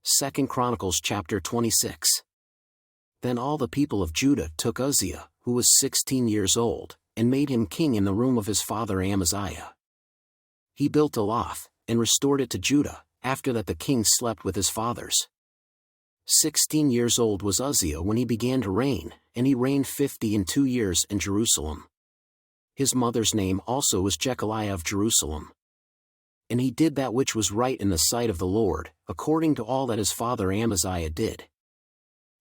2 Chronicles chapter 26. Then all the people of Judah took Uzziah, who was 16 years old, and made him king in the room of his father Amaziah. He built Elath, and restored it to Judah, after that the king slept with his fathers. 16 years old was Uzziah when he began to reign, and he reigned 52 years in Jerusalem. His mother's name also was Jechaliah of Jerusalem. And he did that which was right in the sight of the Lord, according to all that his father Amaziah did.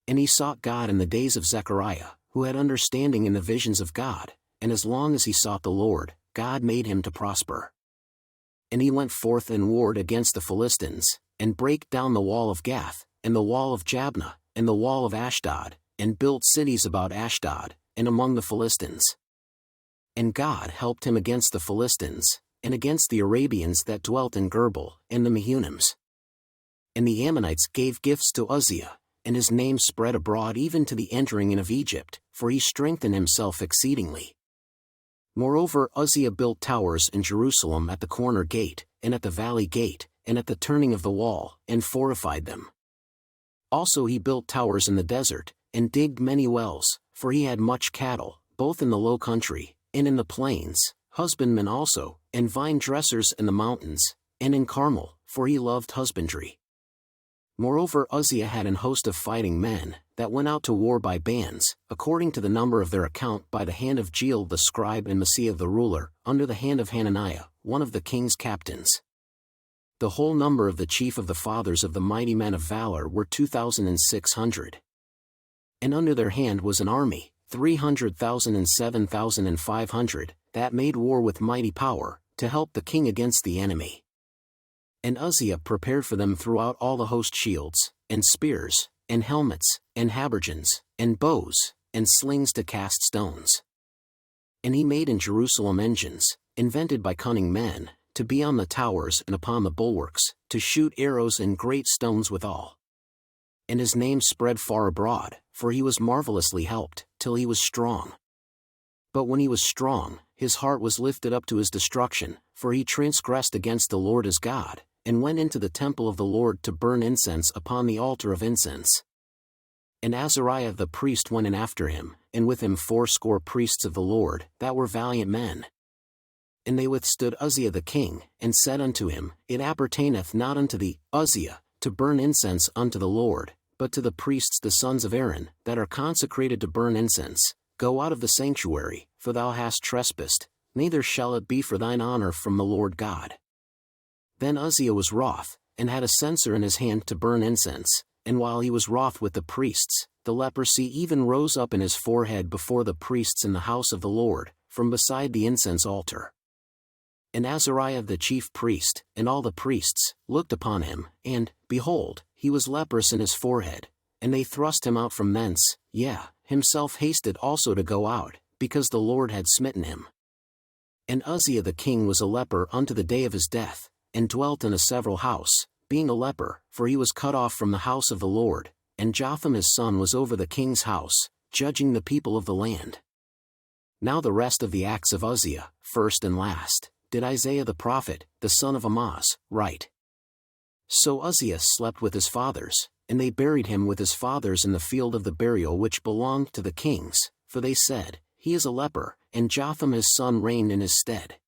And he sought God in the days of Zechariah, who had understanding in the visions of God, and as long as he sought the Lord, God made him to prosper. And he went forth and warred against the Philistines, and brake down the wall of Gath, and the wall of Jabneh, and the wall of Ashdod, and built cities about Ashdod, and among the Philistines. And God helped him against the Philistines, and against the Arabians that dwelt in Gerbal, and the Mehunims. And the Ammonites gave gifts to Uzziah, and his name spread abroad even to the entering in of Egypt, for he strengthened himself exceedingly. Moreover, Uzziah built towers in Jerusalem at the corner gate, and at the valley gate, and at the turning of the wall, and fortified them. Also he built towers in the desert, and digged many wells, for he had much cattle, both in the low country, and in the plains, husbandmen also, and vine dressers in the mountains, and in Carmel, for he loved husbandry. Moreover, Uzziah had an host of fighting men, that went out to war by bands, according to the number of their account by the hand of Jeiel the scribe and Maaseiah the ruler, under the hand of Hananiah, one of the king's captains. The whole number of the chief of the fathers of the mighty men of valor were 2,600. And under their hand was an army, 300,000 and 7,500, that made war with mighty power, to help the king against the enemy. And Uzziah prepared for them throughout all the host shields, and spears, and helmets, and habergeons, and bows, and slings to cast stones. And he made in Jerusalem engines, invented by cunning men, to be on the towers and upon the bulwarks, to shoot arrows and great stones withal. And his name spread far abroad, for he was marvelously helped, till he was strong. But when he was strong, his heart was lifted up to his destruction, for he transgressed against the Lord his God, and went into the temple of the Lord to burn incense upon the altar of incense. And Azariah the priest went in after him, and with him 80 priests of the Lord, that were valiant men. And they withstood Uzziah the king, and said unto him, It appertaineth not unto thee, Uzziah, to burn incense unto the Lord, but to the priests the sons of Aaron, that are consecrated to burn incense. Go out of the sanctuary, for thou hast trespassed, neither shall it be for thine honor from the Lord God. Then Uzziah was wroth, and had a censer in his hand to burn incense, and while he was wroth with the priests, the leprosy even rose up in his forehead before the priests in the house of the Lord, from beside the incense altar. And Azariah the chief priest, and all the priests, looked upon him, and, behold, he was leprous in his forehead, and they thrust him out from thence, himself hasted also to go out, because the Lord had smitten him. And Uzziah the king was a leper unto the day of his death, and dwelt in a several house, being a leper, for he was cut off from the house of the Lord, and Jotham his son was over the king's house, judging the people of the land. Now the rest of the acts of Uzziah, first and last, did Isaiah the prophet, the son of Amoz, write. So Uzziah slept with his fathers, and they buried him with his fathers in the field of the burial which belonged to the kings, for they said, He is a leper, and Jotham his son reigned in his stead.